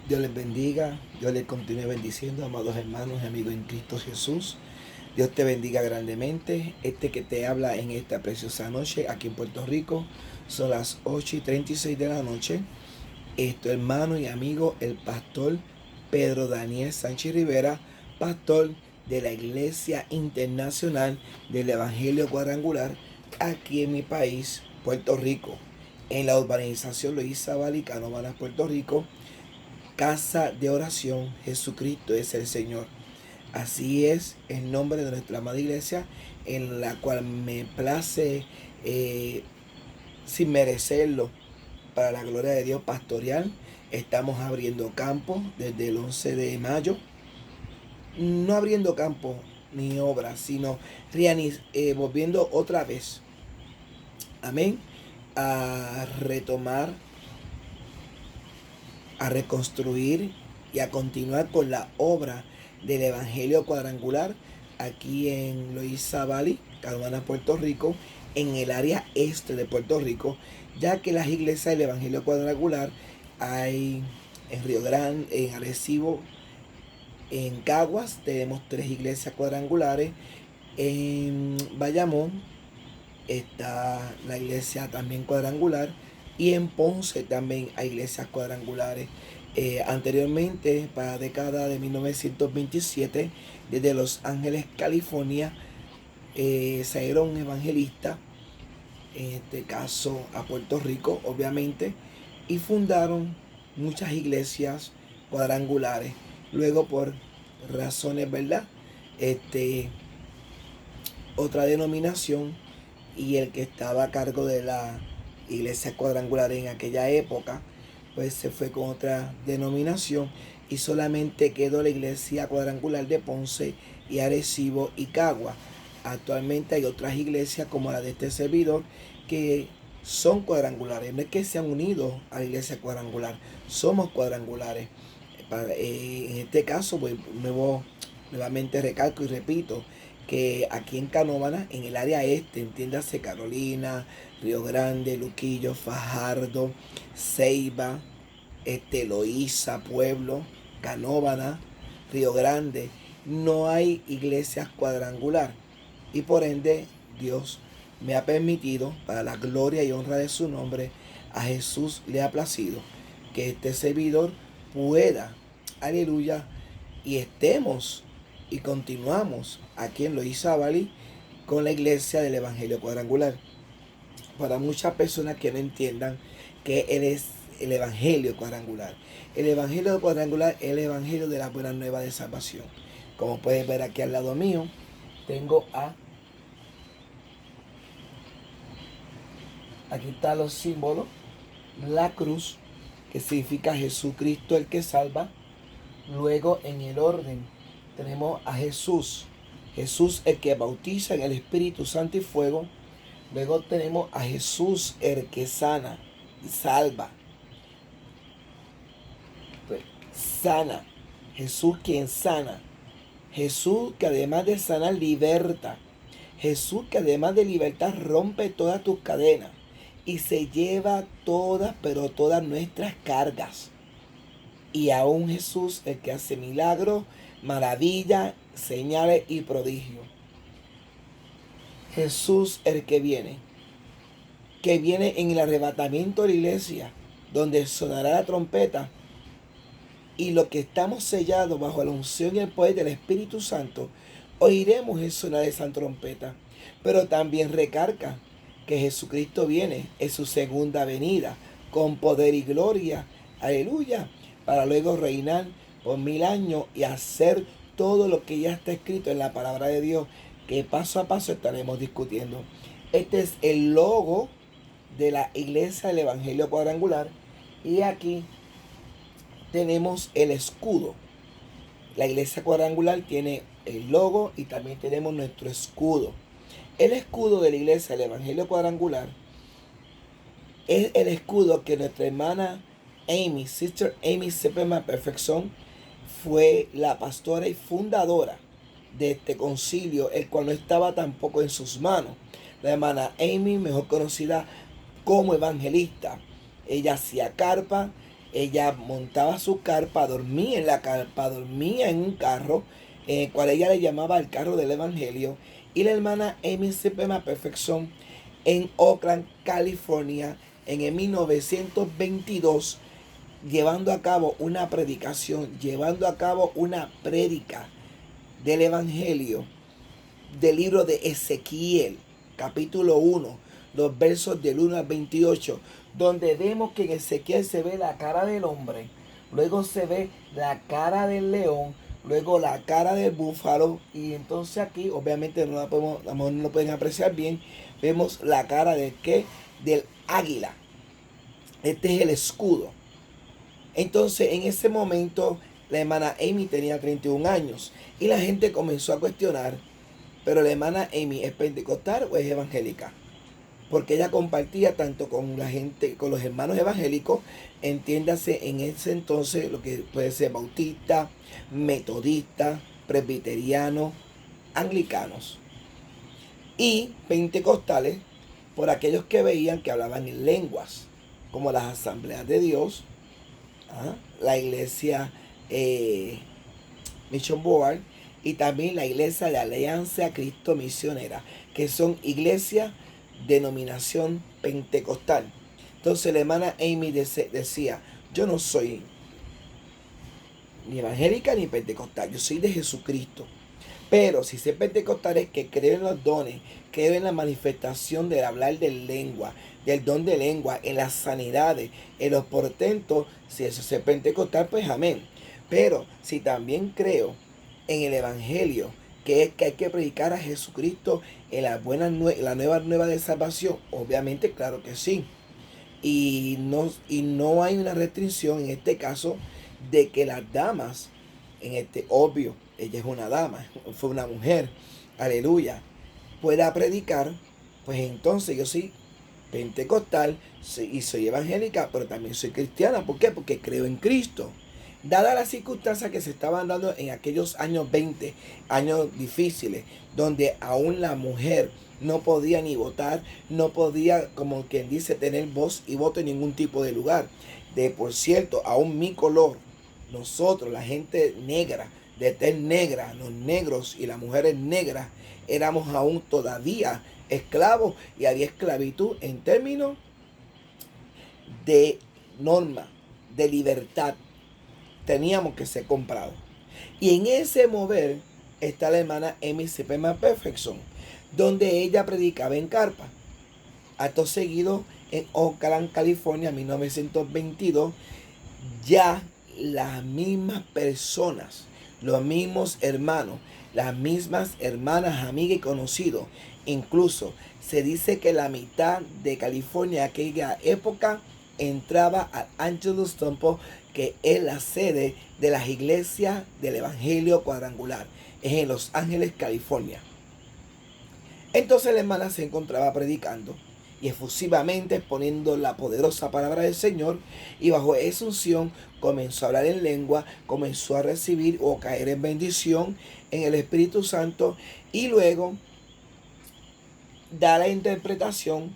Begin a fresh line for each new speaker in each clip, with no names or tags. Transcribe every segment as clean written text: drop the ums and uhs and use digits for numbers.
Dios les bendiga, Dios les continúe bendiciendo, amados hermanos y amigos en Cristo Jesús. Dios te bendiga grandemente. Este que te habla en esta preciosa noche aquí en Puerto Rico. Son las 8:36 de la noche. Hermano y amigo, el pastor Pedro Daniel Sánchez Rivera, pastor de la Iglesia Internacional del Evangelio Cuadrangular aquí en mi país, Puerto Rico, en la urbanización Luis Zabal, Canóvanas, Puerto Rico. Casa de oración, Jesucristo es el Señor. Así es el nombre de nuestra amada iglesia, en la cual me place, sin merecerlo, para la gloria de Dios, pastoral. Estamos abriendo campo desde el 11 de mayo. No abriendo campo ni obra, sino volviendo otra vez, amén, a retomar, a reconstruir y a continuar con la obra del Evangelio Cuadrangular aquí en Loíza Valley, Carolina, Puerto Rico, en el área este de Puerto Rico, ya que las iglesias del Evangelio Cuadrangular hay en Río Grande, en Arecibo, en Caguas tenemos 3 iglesias cuadrangulares, en Bayamón está la iglesia también cuadrangular, y en Ponce también hay iglesias cuadrangulares. Anteriormente, para la década de 1927, desde Los Ángeles, California, salieron un evangelista, en este caso a Puerto Rico, obviamente, y fundaron muchas iglesias cuadrangulares. Luego, por razones, ¿verdad? Este, Otra denominación, y el que estaba a cargo de la iglesia cuadrangular en aquella época, pues se fue con otra denominación y solamente quedó la iglesia cuadrangular de Ponce y Arecibo y Cagua. Actualmente hay otras iglesias como la de este servidor que son cuadrangulares. No es que se han unido a la iglesia cuadrangular, somos cuadrangulares. En este caso, pues, nuevamente recalco y repito que aquí en Canóvana, en el área este, entiéndase Carolina, Río Grande, Luquillo, Fajardo, Ceiba, Loíza, Pueblo, Canóvana, Río Grande, no hay iglesias cuadrangular. Y por ende, Dios me ha permitido, para la gloria y honra de su nombre, a Jesús le ha placido que este servidor pueda, aleluya, y estemos y continuamos aquí en Loíza Valley con la iglesia del Evangelio Cuadrangular. Para muchas personas que no entiendan que Él es el Evangelio Cuadrangular. El Evangelio Cuadrangular es el Evangelio de la buena nueva de salvación. Como puedes ver aquí al lado mío, tengo aquí están los símbolos, la cruz, que significa Jesucristo el que salva. Luego, en el orden, tenemos a Jesús, Jesús el que bautiza en el Espíritu Santo y fuego. Luego tenemos a Jesús el que sana y salva. Pues, sana, Jesús quien sana, Jesús que además de sanar liberta, Jesús que además de libertad rompe todas tus cadenas y se lleva todas, pero todas nuestras cargas. Y aún Jesús el que hace milagros, maravillas, señales y prodigios. Jesús el que viene en el arrebatamiento de la iglesia, donde sonará la trompeta, y los que estamos sellados bajo la unción y el poder del Espíritu Santo, oiremos el sonar de esa trompeta. Pero también recarga que Jesucristo viene en su segunda venida, con poder y gloria, aleluya, para luego reinar por 1000 años y hacer todo lo que ya está escrito en la palabra de Dios, que paso a paso estaremos discutiendo. Este es el logo de la iglesia del Evangelio Cuadrangular, y aquí tenemos el escudo. La iglesia cuadrangular tiene el logo y también tenemos nuestro escudo. El escudo de la iglesia del Evangelio Cuadrangular es el escudo que nuestra hermana Amy, Sister Amy Sepema Perfección, fue la pastora y fundadora de este concilio, el cual no estaba tampoco en sus manos. La hermana Amy, mejor conocida como evangelista, ella hacía carpa, ella montaba su carpa, dormía en la carpa, dormía en un carro, en el cual ella le llamaba el carro del Evangelio, y la hermana Amy Cepema Perfección en Oakland, California, en el 1922, llevando a cabo una predicación, llevando a cabo una prédica del Evangelio del libro de Ezequiel, capítulo 1, los versos del 1 al 28, donde vemos que en Ezequiel se ve la cara del hombre, luego se ve la cara del león, luego la cara del búfalo, y entonces aquí obviamente no la podemos, a lo mejor no lo pueden apreciar bien, vemos la cara de qué, del águila. Este es el escudo. Entonces en ese momento la hermana Amy tenía 31 años y la gente comenzó a cuestionar, pero la hermana Amy, ¿es pentecostal o es evangélica? Porque ella compartía tanto con la gente, con los hermanos evangélicos, entiéndase en ese entonces lo que puede ser bautista, metodista, presbiteriano, anglicanos y pentecostales, por aquellos que veían que hablaban en lenguas, como las asambleas de Dios, la iglesia Mission Board, y también la iglesia de Alianza Cristo Misionera, que son iglesias denominación pentecostal. Entonces la hermana Amy decía, yo no soy ni evangélica ni pentecostal, yo soy de Jesucristo. Pero si soy pentecostal es que creo en los dones, creo en la manifestación del hablar de lengua, del don de lengua, en las sanidades, en los portentos. Si eso es pentecostal, pues amén. Pero si también creo en el evangelio, que es que hay que predicar a Jesucristo en la nueva de salvación, obviamente claro que sí. Y no hay una restricción en este caso de que las damas, obvio, ella es una dama, fue una mujer, aleluya, pueda predicar. Pues entonces yo soy pentecostal y soy evangélica, pero también soy cristiana. ¿Por qué? Porque creo en Cristo. Dada las circunstancias que se estaban dando en aquellos años 20, años difíciles, donde aún la mujer no podía ni votar, no podía, como quien dice, tener voz y voto en ningún tipo de lugar. Por cierto, aún mi color, nosotros, la gente negra, de tez negra, los negros y las mujeres negras, éramos aún todavía esclavos y había esclavitud en términos de norma, de libertad. Teníamos que ser comprados. Y en ese mover está la hermana Amy Cepema Perfection, donde ella predicaba en carpa. Acto seguido, en Oakland, California, 1922, ya las mismas personas, los mismos hermanos, las mismas hermanas, amigas y conocidos, incluso se dice que la mitad de California, aquella época, entraba al Angelus Temple, que es la sede de las iglesias del Evangelio Cuadrangular, es en Los Ángeles, California. Entonces la hermana se encontraba predicando y efusivamente exponiendo la poderosa palabra del Señor, y bajo esa unción comenzó a hablar en lengua, comenzó a recibir o caer en bendición en el Espíritu Santo, y luego da la interpretación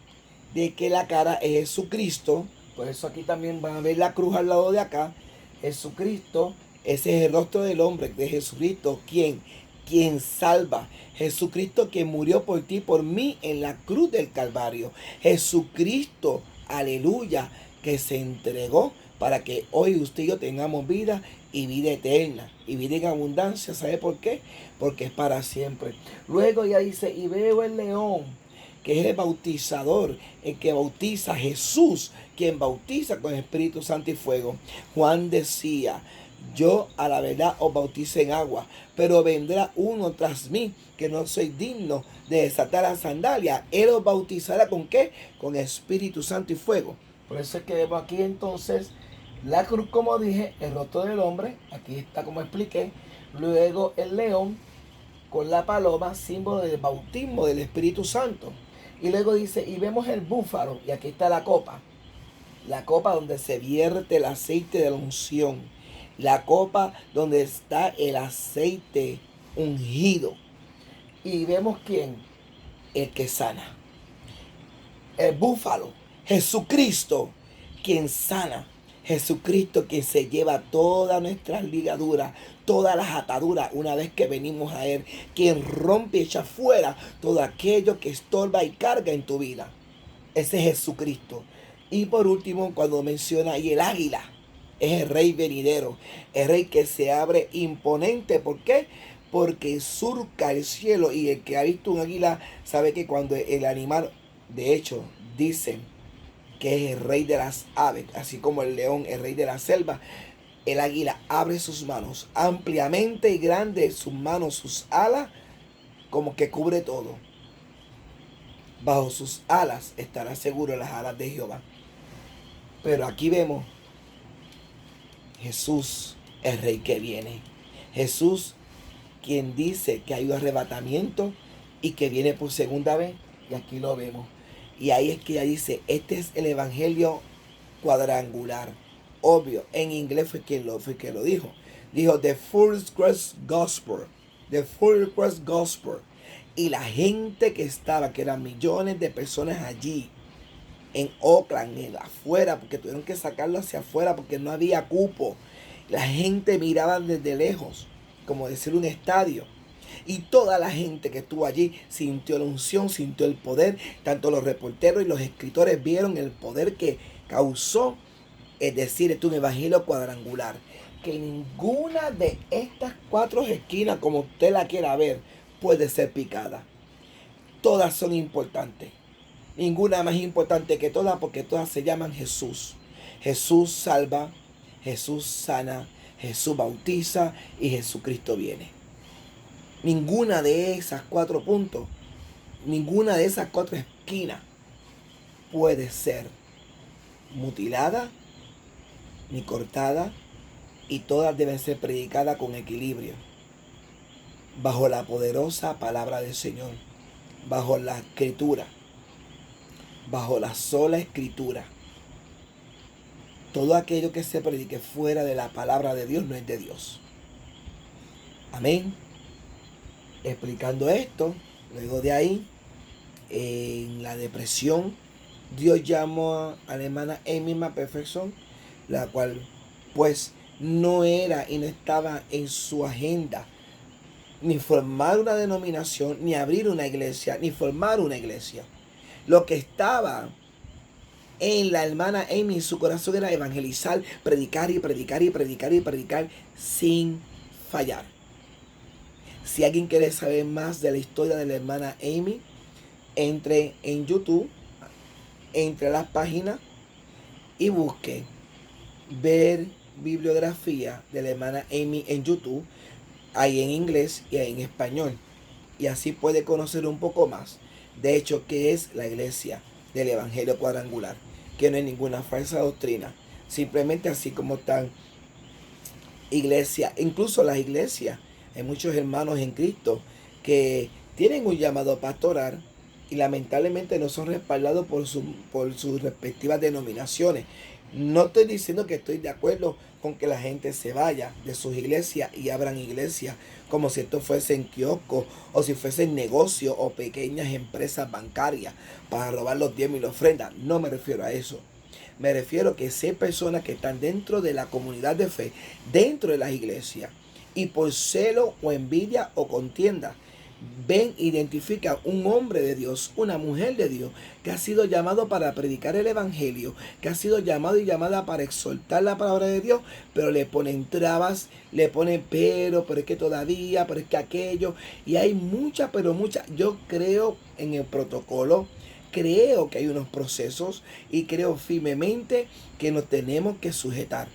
de que la cara es Jesucristo. Por eso aquí también van a ver la cruz al lado de acá. Jesucristo, ese es el rostro del hombre, de Jesucristo, quien salva. Jesucristo que murió por ti, por mí en la cruz del Calvario. Jesucristo, aleluya, que se entregó para que hoy usted y yo tengamos vida y vida eterna y vida en abundancia. ¿Sabe por qué? Porque es para siempre. Luego ya dice, y veo el león, que es el bautizador, el que bautiza, Jesús, quien bautiza con Espíritu Santo y fuego. Juan decía, yo a la verdad os bautizo en agua, pero vendrá uno tras mí, que no soy digno de desatar la sandalia. Él os bautizará ¿con qué? Con Espíritu Santo y fuego. Por eso es que vemos aquí entonces la cruz, como dije, el rostro del hombre, aquí está como expliqué. Luego el león con la paloma, símbolo del bautismo del Espíritu Santo. Y luego dice, y vemos el búfalo, y aquí está la copa donde se vierte el aceite de la unción, la copa donde está el aceite ungido. Y vemos quién, el que sana, el búfalo, Jesucristo, quien sana, Jesucristo quien se lleva todas nuestras ligaduras, todas las ataduras una vez que venimos a Él, quien rompe y echa fuera todo aquello que estorba y carga en tu vida. Ese es Jesucristo. Y por último, cuando menciona ahí el águila, es el rey venidero, el rey que se abre imponente. ¿Por qué? Porque surca el cielo, y el que ha visto un águila sabe que cuando el animal, de hecho, dicen que es el rey de las aves, así como el león, el rey de la selva, el águila abre sus manos ampliamente y grande, sus manos, sus alas, como que cubre todo. Bajo sus alas estará seguro, las alas de Jehová. Pero aquí vemos Jesús, el rey que viene. Jesús, quien dice que hay un arrebatamiento y que viene por segunda vez. Y aquí lo vemos. Y ahí es que ella dice, este es el evangelio cuadrangular. Obvio, en inglés fue quien lo dijo. Dijo, the first cross gospel. The first cross gospel. Y la gente que estaba, que eran millones de personas allí, en Oakland, en afuera, porque tuvieron que sacarlo hacia afuera porque no había cupo. La gente miraba desde lejos, como decir un estadio. Y toda la gente que estuvo allí sintió la unción, sintió el poder. Tanto los reporteros y los escritores vieron el poder que causó. Es decir, es un evangelio cuadrangular. Que ninguna de estas cuatro esquinas, como usted la quiera ver, puede ser picada. Todas son importantes. Ninguna más importante que todas, porque todas se llaman Jesús. Jesús salva, Jesús sana, Jesús bautiza y Jesucristo viene. Ninguna de esas cuatro puntos, ninguna de esas cuatro esquinas puede ser mutilada ni cortada, y todas deben ser predicadas con equilibrio, bajo la poderosa palabra del Señor, bajo la escritura, bajo la sola escritura. Todo aquello que se predique fuera de la palabra de Dios no es de Dios. Amén. Explicando esto, luego de ahí, en la depresión, Dios llamó a la hermana Amy McPherson, la cual pues no era y no estaba en su agenda ni formar una denominación, ni abrir una iglesia, ni formar una iglesia. Lo que estaba en la hermana Amy, en su corazón, era evangelizar, predicar y predicar y predicar y predicar sin fallar. Si alguien quiere saber más de la historia de la hermana Amy, entre en YouTube, entre las páginas y busque ver bibliografía de la hermana Amy en YouTube. Hay en inglés y hay en español. Y así puede conocer un poco más. De hecho, ¿qué es la iglesia del evangelio cuadrangular? Que no es ninguna falsa doctrina. Simplemente así como están iglesias, incluso las iglesias. Hay muchos hermanos en Cristo que tienen un llamado pastoral y lamentablemente no son respaldados por sus respectivas denominaciones. No estoy diciendo que estoy de acuerdo con que la gente se vaya de sus iglesias y abran iglesias como si esto fuesen kioscos o si fuesen negocios o pequeñas empresas bancarias para robar los diezmos y las ofrendas. No me refiero a eso. Me refiero a que si hay personas que están dentro de la comunidad de fe, dentro de las iglesias, y por celo o envidia o contienda, ven, identifican un hombre de Dios, una mujer de Dios, que ha sido llamado para predicar el evangelio, que ha sido llamado y llamada para exaltar la palabra de Dios, pero le ponen trabas, le ponen pero es que todavía, pero es que aquello, y hay muchas, pero muchas. Yo creo en el protocolo, creo que hay unos procesos y creo firmemente que nos tenemos que sujetar,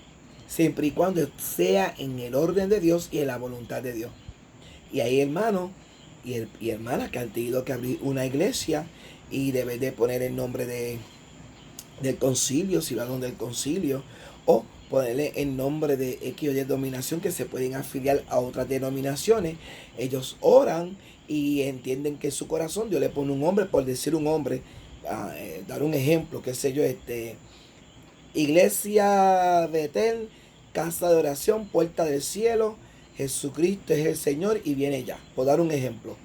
siempre y cuando sea en el orden de Dios y en la voluntad de Dios. Y hay hermanos y hermanas que han tenido que abrir una iglesia y deben de poner el nombre del concilio, si van del concilio, o ponerle el nombre de X o Y denominación, que se pueden afiliar a otras denominaciones. Ellos oran y entienden que en su corazón Dios le pone un nombre, por decir un nombre, dar un ejemplo, qué sé yo, Iglesia Betel, Casa de Oración, Puerta del Cielo, Jesucristo es el Señor y viene ya. Por dar un ejemplo.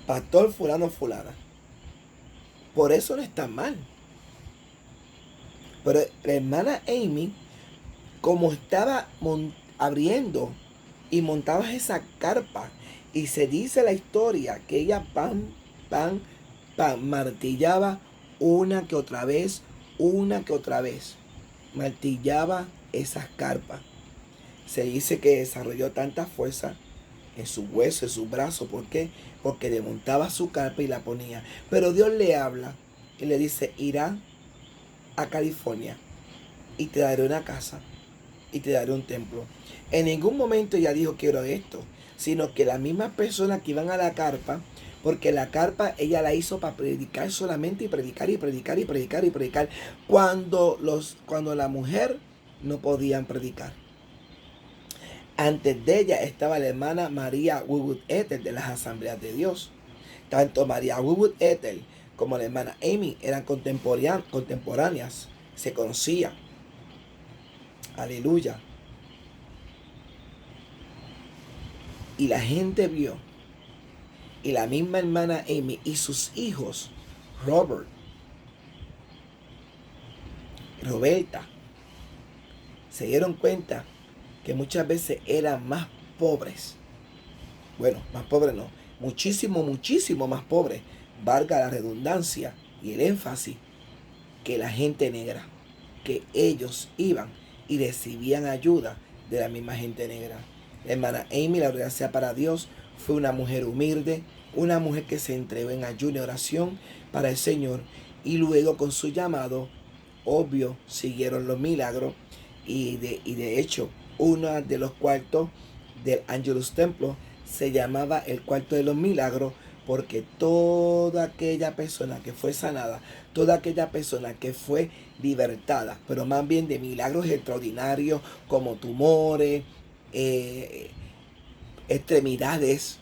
Pastor fulano fulana. Por eso no está mal. Pero la hermana Amy como estaba abriendo y montaba esa carpa, y se dice la historia que ella pan, martillaba una que otra vez, martillaba esas carpas. Se dice que desarrolló tanta fuerza en sus huesos, en sus brazos. ¿Por qué? Porque desmontaba su carpa y la ponía. Pero Dios le habla y le dice, irá a California y te daré una casa y te daré un templo. En ningún momento ella dijo quiero esto, sino que las mismas personas que iban a la carpa, porque la carpa ella la hizo para predicar solamente, y predicar y predicar y predicar y predicar, cuando la mujer no podían predicar. Antes de ella estaba la hermana María Woodwood Ethel de las Asambleas de Dios. Tanto María Woodwood Ethel como la hermana Amy eran contemporáneas, se conocían. Aleluya. Y la gente vio, y la misma hermana Amy y sus hijos, Robert, Roberta, se dieron cuenta que muchas veces eran más pobres. Bueno, más pobres no, muchísimo, muchísimo más pobres, valga la redundancia y el énfasis, que la gente negra, que ellos iban y recibían ayuda de la misma gente negra. La hermana Amy, la gloria sea para Dios, fue una mujer humilde, una mujer que se entregó en ayuno y oración para el Señor, y luego con su llamado, obvio, siguieron los milagros, y de hecho, uno de los cuartos del Angelus Templo se llamaba el cuarto de los milagros, porque toda aquella persona que fue sanada, toda aquella persona que fue libertada, pero más bien de milagros extraordinarios como tumores, extremidades,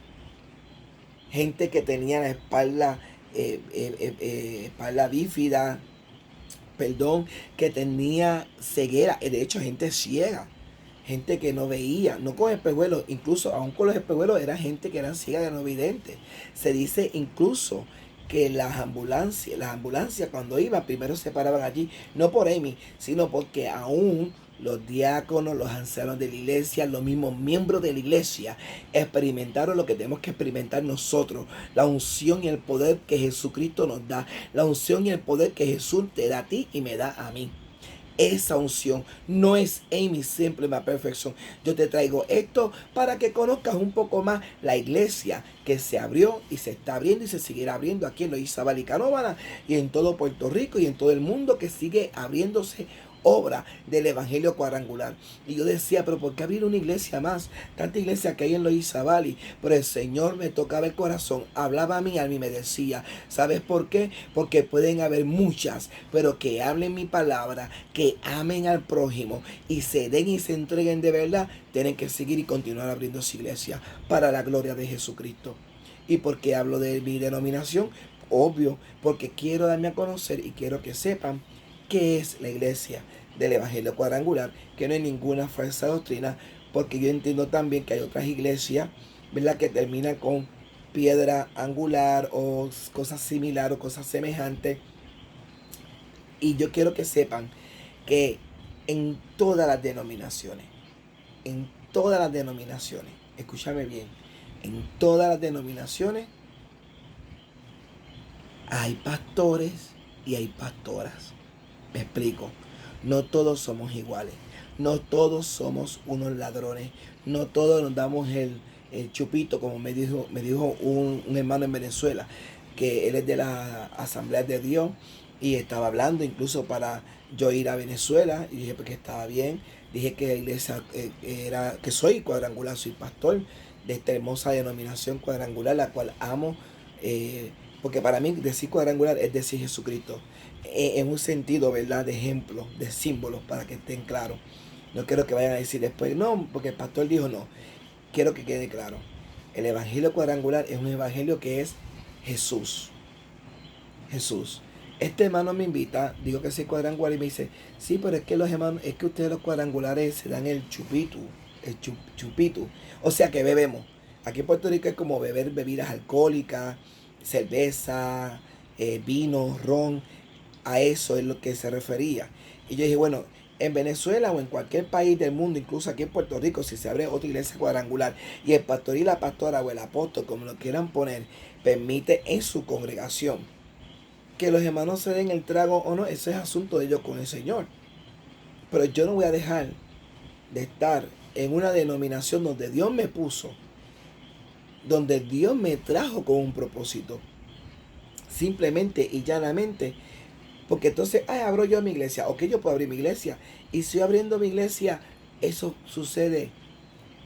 gente que tenía la espalda bífida, que tenía ceguera, de hecho gente ciega, gente que no veía, no con espejuelos, incluso aún con los espejuelos era gente que eran ciegas y no videntes. Se dice incluso que las ambulancias cuando iban primero se paraban allí, no por Amy, sino porque aún los diáconos, los ancianos de la iglesia, los mismos miembros de la iglesia experimentaron lo que tenemos que experimentar nosotros, la unción y el poder que Jesucristo nos da, la unción y el poder que Jesús te da a ti y me da a mí. Esa unción no es Amy siempre la perfección. Yo te traigo esto para que conozcas un poco más la iglesia que se abrió y se está abriendo y se seguirá abriendo aquí en Loíza Valley Canóvana y en todo Puerto Rico y en todo el mundo, que sigue abriéndose obra del Evangelio Cuadrangular. Y yo decía, pero ¿por qué abrir una iglesia más? Tanta iglesia que hay en Loíza Valley. Pero el Señor me tocaba el corazón, hablaba a mi alma y me decía, ¿sabes por qué? Porque pueden haber muchas, pero que hablen mi palabra, que amen al prójimo y se den y se entreguen de verdad, tienen que seguir y continuar abriendo su iglesia para la gloria de Jesucristo. ¿Y por qué hablo de mi denominación? Obvio, porque quiero darme a conocer y quiero que sepan qué es la iglesia del Evangelio Cuadrangular, que no hay ninguna falsa doctrina, porque yo entiendo también que hay otras iglesias, ¿verdad?, que terminan con piedra angular o cosas similares o cosas semejantes. Y yo quiero que sepan que en todas las denominaciones, escúchame bien, en todas las denominaciones hay pastores y hay pastoras. Me explico. No todos somos iguales. No todos somos unos ladrones. No todos nos damos el chupito, como me dijo un hermano en Venezuela, que él es de la Asamblea de Dios y estaba hablando incluso para yo ir a Venezuela, y dije porque estaba bien. Dije que la iglesia que soy cuadrangular, soy pastor de esta hermosa denominación cuadrangular, la cual amo, porque para mí decir cuadrangular es decir Jesucristo, en un sentido, ¿verdad?, de ejemplo, de símbolos, para que estén claros. No quiero que vayan a decir después, no, porque el pastor dijo no. Quiero que quede claro. El evangelio cuadrangular es un evangelio que es Jesús. Jesús. Este hermano me invita, digo que soy cuadrangular, y me dice, sí, pero es que los hermanos, es que ustedes los cuadrangulares se dan el chupito, chupito. O sea que bebemos. Aquí en Puerto Rico es como beber bebidas alcohólicas, cerveza, vino, ron. A eso es lo que se refería. Y yo dije, bueno, En Venezuela o en cualquier país del mundo, incluso aquí en Puerto Rico, si se abre otra iglesia cuadrangular y el pastor y la pastora o el apóstol, como lo quieran poner, permite en su congregación que los hermanos se den el trago o no, ese es asunto de ellos con el Señor. Pero yo no voy a dejar de estar en una denominación donde Dios me puso, donde Dios me trajo con un propósito, simplemente y llanamente, porque entonces, abro yo mi iglesia, ok, yo puedo abrir mi iglesia, y si yo abriendo mi iglesia, eso sucede,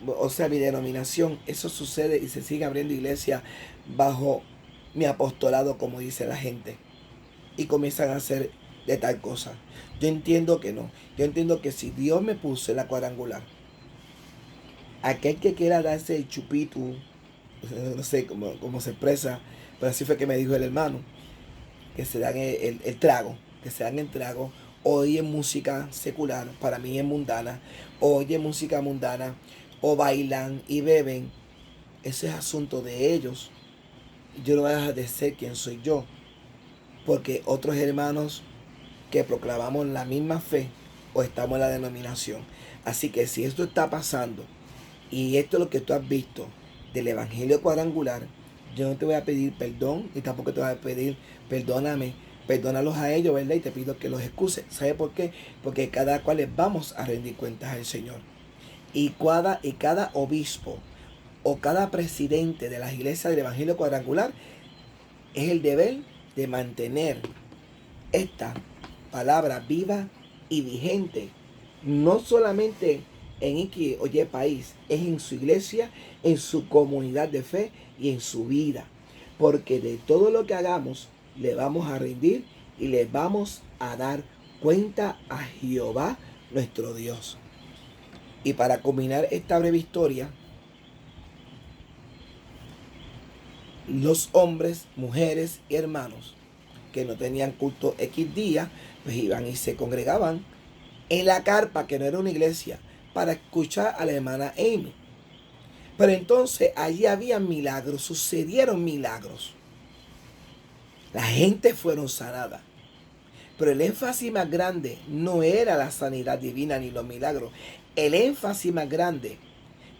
o sea, mi denominación, eso sucede y se sigue abriendo iglesia bajo mi apostolado, como dice la gente, y comienzan a hacer de tal cosa. Yo entiendo que no, yo entiendo que si Dios me puso en la cuadrangular, aquel que quiera darse el chupito, no sé cómo se expresa, pero así fue que me dijo el hermano, que se dan el trago, que se dan el trago, oyen música secular, para mí es mundana, oyen música mundana, o bailan y beben, ese es asunto de ellos. Yo no voy a dejar de ser quien soy yo, porque otros hermanos que proclamamos la misma fe o estamos en la denominación. Así que si esto está pasando y esto es lo que tú has visto del evangelio cuadrangular, yo no te voy a pedir perdón y tampoco te voy a pedir perdóname, perdónalos a ellos, ¿verdad? Y te pido que los excuses. ¿Sabe por qué? Porque cada cual les vamos a rendir cuentas al Señor. Y cada obispo o cada presidente de las iglesias del evangelio cuadrangular es el deber de mantener esta palabra viva y vigente, no solamente en X o Y país, es en su iglesia, en su comunidad de fe y en su vida. Porque de todo lo que hagamos, le vamos a rendir y le vamos a dar cuenta a Jehová nuestro Dios. Y para culminar esta breve historia, los hombres, mujeres y hermanos que no tenían culto X día, pues iban y se congregaban en la carpa, que no era una iglesia, para escuchar a la hermana Amy. Pero entonces allí había milagros, sucedieron milagros. La gente fueron sanada. Pero el énfasis más grande no era la sanidad divina ni los milagros. El énfasis más grande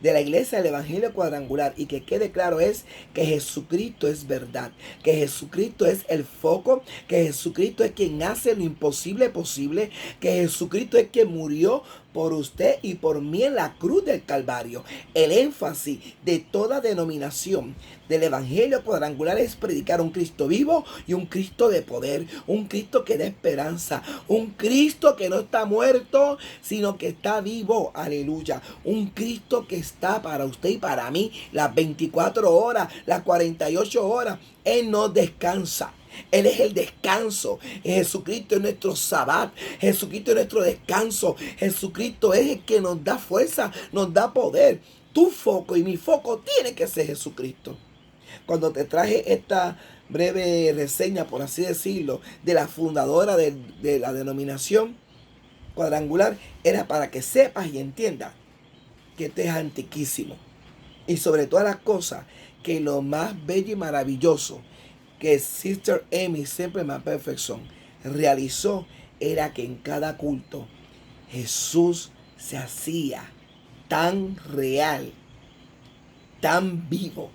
de la iglesia del evangelio cuadrangular, y que quede claro, es que Jesucristo es verdad, que Jesucristo es el foco, que Jesucristo es quien hace lo imposible posible, que Jesucristo es quien murió por usted y por mí en la cruz del Calvario. El énfasis de toda denominación del evangelio cuadrangular es predicar un Cristo vivo y un Cristo de poder, un Cristo que da esperanza, un Cristo que no está muerto, sino que está vivo, aleluya, un Cristo que está para usted y para mí las 24 horas, las 48 horas. Él no descansa. Él es el descanso. Jesucristo es nuestro sabbat. Jesucristo es nuestro descanso. Jesucristo es el que nos da fuerza, nos da poder. Tu foco y mi foco tiene que ser Jesucristo. Cuando te traje esta breve reseña, por así decirlo, de la fundadora de la denominación cuadrangular, era para que sepas y entiendas que este es antiquísimo. Y sobre todas las cosas, que lo más bello y maravilloso que Sister Amy, siempre más perfección, realizó, era que en cada culto Jesús se hacía tan real, tan vivo,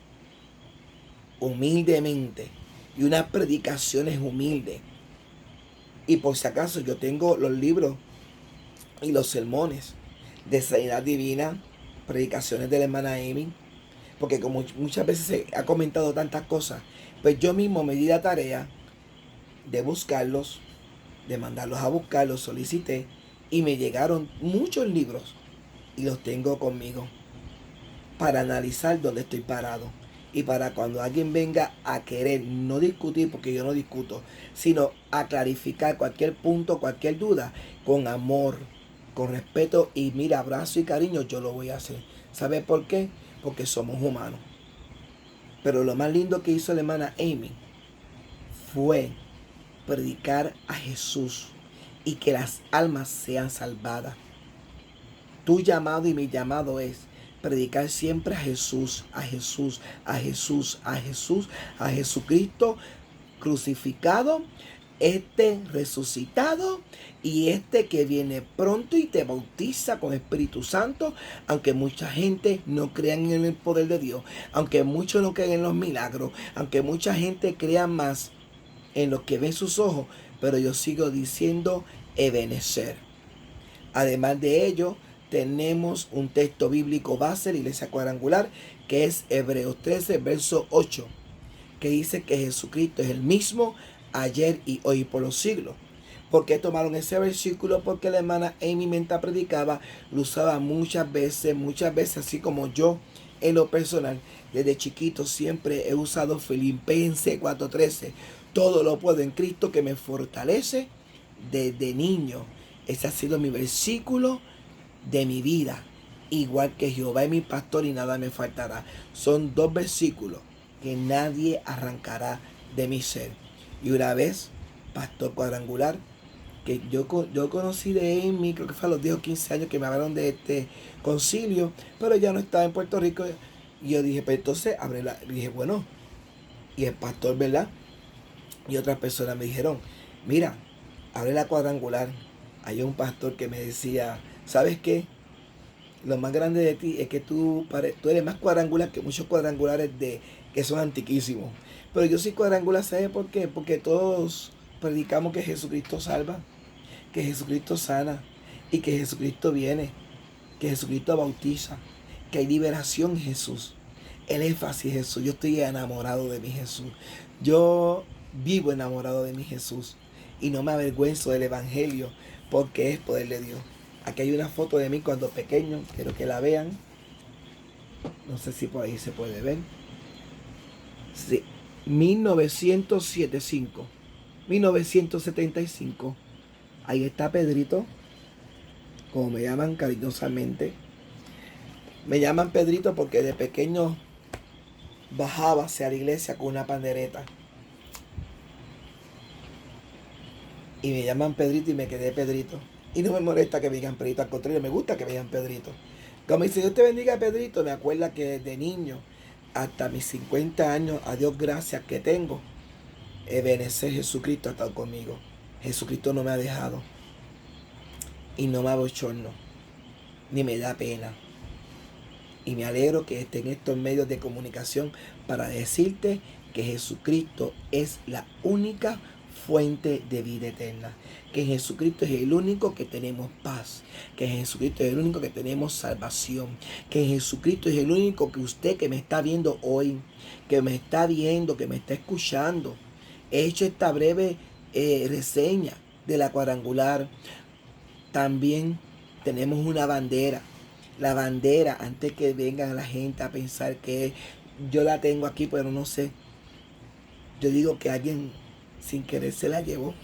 humildemente, y unas predicaciones humildes. Y por si acaso, yo tengo los libros y los sermones de Sanidad Divina, predicaciones de la hermana Amy, porque como muchas veces se ha comentado tantas cosas, pues yo mismo me di la tarea de buscarlos, de mandarlos a buscar, los solicité, y me llegaron muchos libros y los tengo conmigo para analizar dónde estoy parado, y para cuando alguien venga a querer no discutir, porque yo no discuto, sino a clarificar cualquier punto, cualquier duda, con amor, con respeto y mira, abrazo y cariño, yo lo voy a hacer. ¿Sabe por qué? Porque somos humanos. Pero lo más lindo que hizo la hermana Amy fue predicar a Jesús y que las almas sean salvadas. Tu llamado y mi llamado es predicar siempre a Jesús, a Jesús, a Jesús, a Jesús, a Jesucristo crucificado, este resucitado y este que viene pronto y te bautiza con Espíritu Santo, aunque mucha gente no crea en el poder de Dios, aunque muchos no creen en los milagros, aunque mucha gente crea más en lo que ven sus ojos, pero yo sigo diciendo Ebenezer. Además de ello, tenemos un texto bíblico base de la Iglesia Cuadrangular, que es Hebreos 13, verso 8, que dice que Jesucristo es el mismo ayer y hoy por los siglos. ¿Por qué tomaron ese versículo? Porque la hermana Amy mientras predicaba lo usaba muchas veces, así como yo en lo personal. Desde chiquito siempre he usado Filipenses 4:13. Todo lo puedo en Cristo que me fortalece. Desde niño ese ha sido mi versículo de mi vida. Igual que Jehová es mi pastor y nada me faltará. Son dos versículos que nadie arrancará de mi ser. Y una vez, pastor cuadrangular, que yo conocí de Amy, creo que fue a los 10 o 15 años que me hablaron de este concilio, pero ya no estaba en Puerto Rico. Y yo dije, pues entonces, dije, bueno, y el pastor, ¿verdad? Y otras personas me dijeron, mira, abre la cuadrangular. Hay un pastor que me decía, ¿sabes qué? Lo más grande de ti es que tú eres más cuadrangular que muchos cuadrangulares que son antiquísimos. Pero yo soy cuadrangular, ¿sabes por qué? Porque todos predicamos que Jesucristo salva, que Jesucristo sana y que Jesucristo viene, que Jesucristo bautiza, que hay liberación en Jesús. Él es fácil Jesús. Yo estoy enamorado de mi Jesús. Yo vivo enamorado de mi Jesús y no me avergüenzo del Evangelio porque es poder de Dios. Aquí hay una foto de mí cuando pequeño, quiero que la vean. No sé si por ahí se puede ver. Sí, 1975, 1975. Ahí está Pedrito, como me llaman cariñosamente. Me llaman Pedrito porque de pequeño bajaba hacia la iglesia con una pandereta. Y me llaman Pedrito y me quedé Pedrito. Y no me molesta que me digan Pedrito, al contrario, me gusta que me digan Pedrito. Como dice, Dios te bendiga, Pedrito, me acuerda que desde niño hasta mis 50 años, a Dios gracias que tengo, Ebenezer Jesucristo ha estado conmigo. Jesucristo no me ha dejado. Y no me abochorno, ni me da pena. Y me alegro que esté en estos medios de comunicación para decirte que Jesucristo es la única fuente de vida eterna, que Jesucristo es el único que tenemos paz, que Jesucristo es el único que tenemos salvación, que Jesucristo es el único que usted que me está viendo hoy, que me está viendo, que me está escuchando, he hecho esta breve reseña de la cuadrangular. También tenemos una bandera. La bandera, antes que vengan la gente a pensar que yo la tengo aquí, pero no sé. Yo digo que alguien sin querer se la llevó.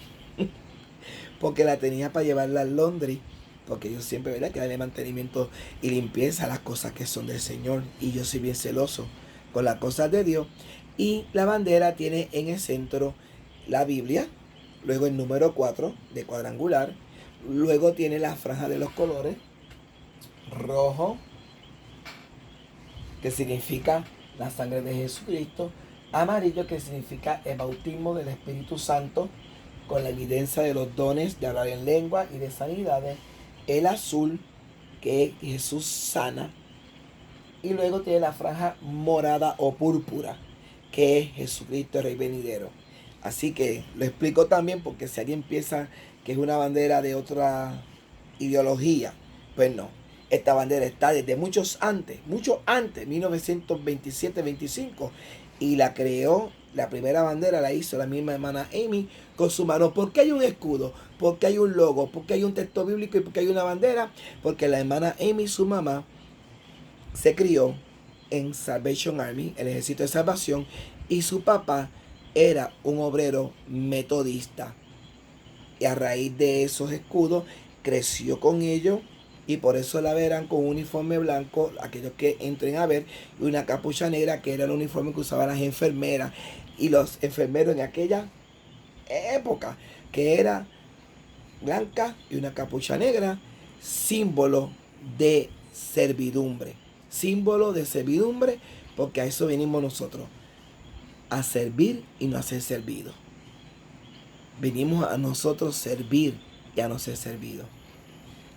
Porque la tenía para llevarla a Londres. Porque yo siempre, ¿verdad?, que darle mantenimiento y limpieza a las cosas que son del Señor. Y yo soy bien celoso con las cosas de Dios. Y la bandera tiene en el centro la Biblia. Luego el número 4 de cuadrangular. Luego tiene la franja de los colores. Rojo, que significa la sangre de Jesucristo. Amarillo, que significa el bautismo del Espíritu Santo, con la evidencia de los dones de hablar en lengua y de sanidades. El azul, que Jesús sana. Y luego tiene la franja morada o púrpura, que es Jesucristo el Rey venidero. Así que lo explico también porque si alguien piensa que es una bandera de otra ideología, pues no. Esta bandera está desde mucho antes, 1927-25, y la creó, la primera bandera la hizo la misma hermana Amy con su mano. ¿Por qué hay un escudo? ¿Por qué hay un logo? ¿Por qué hay un texto bíblico? ¿Y por qué hay una bandera? Porque la hermana Amy, su mamá, se crió en Salvation Army, el ejército de salvación, y su papá era un obrero metodista. Y a raíz de esos escudos creció con ellos. Y por eso la verán con un uniforme blanco, aquellos que entren a ver, y una capucha negra, que era el uniforme que usaban las enfermeras y los enfermeros en aquella época, que era blanca y una capucha negra, símbolo de servidumbre. Símbolo de servidumbre, porque a eso venimos nosotros, a servir y no a ser servidos. Venimos a nosotros servir y a no ser servidos.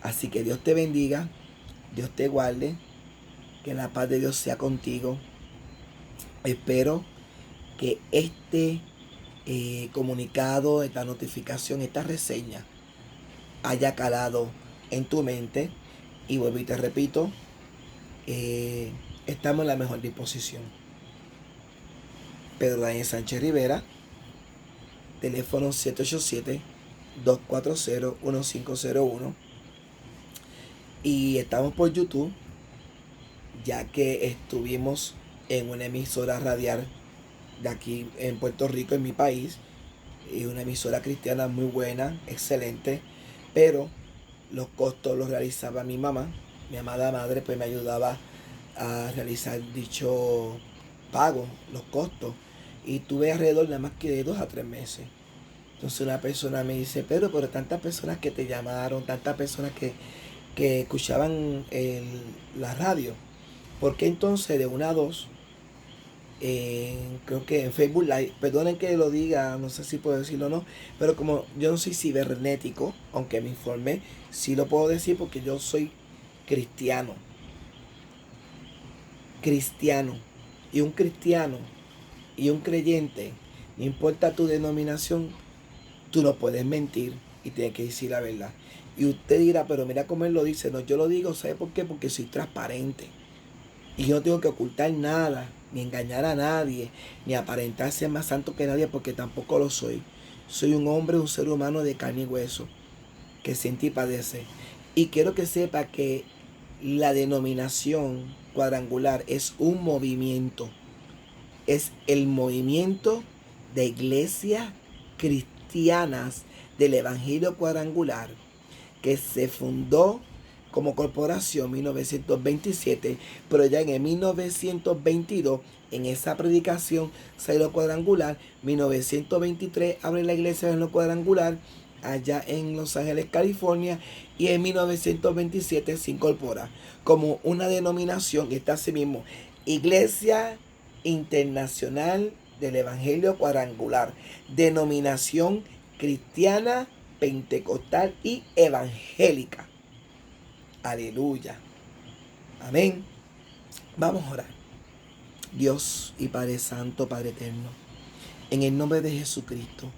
Así que Dios te bendiga, Dios te guarde, que la paz de Dios sea contigo. Espero que este comunicado, esta notificación, esta reseña haya calado en tu mente. Y vuelvo y te repito, estamos en la mejor disposición. Pedro Daniel Sánchez Rivera, teléfono 787-240-1501. Y estamos por YouTube, ya que estuvimos en una emisora radial de aquí en Puerto Rico, en mi país, y una emisora cristiana muy buena, excelente, pero los costos los realizaba mi mamá. Mi amada madre pues me ayudaba a realizar dicho pago, los costos, y tuve alrededor nada más que de 2 a 3 meses. Entonces una persona me dice, pero tantas personas que te llamaron, tantas personas que escuchaban la radio, ¿por qué entonces de 1 a 2, creo que en Facebook Live, perdonen que lo diga, no sé si puedo decirlo o no, pero como yo no soy cibernético, aunque me informé, sí lo puedo decir porque yo soy cristiano, y un cristiano y un creyente, no importa tu denominación, tú no puedes mentir y tienes que decir la verdad. Y usted dirá, pero mira cómo él lo dice. No, yo lo digo, ¿sabe por qué? Porque soy transparente. Y yo no tengo que ocultar nada, ni engañar a nadie, ni aparentar ser más santo que nadie, porque tampoco lo soy. Soy un hombre, un ser humano de carne y hueso, que siente y padece. Y quiero que sepa que la denominación cuadrangular es un movimiento. Es el movimiento de iglesias cristianas del Evangelio Cuadrangular, que se fundó como corporación en 1927, pero ya en el 1922, en esa predicación salió cuadrangular. 1923 abre la iglesia en lo cuadrangular allá en Los Ángeles, California, y en 1927 se incorpora como una denominación, está así mismo, Iglesia Internacional del Evangelio Cuadrangular, denominación cristiana, pentecostal y evangélica. Aleluya. Amén. Vamos a orar. Dios y Padre Santo, Padre Eterno, en el nombre de Jesucristo,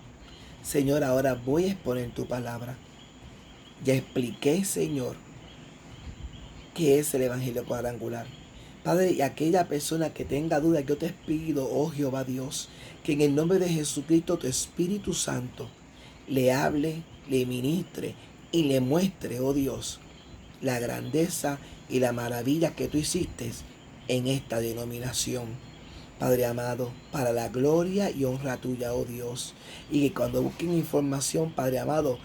Señor, ahora voy a exponer tu palabra. Ya expliqué, Señor, qué es el Evangelio Cuadrangular. Padre, y aquella persona que tenga duda, yo te pido, oh Jehová Dios, que en el nombre de Jesucristo, tu Espíritu Santo, le hable, le ministre y le muestre, oh Dios, la grandeza y la maravilla que tú hiciste en esta denominación. Padre amado, para la gloria y honra tuya, oh Dios. Y que cuando busquen información, Padre amado,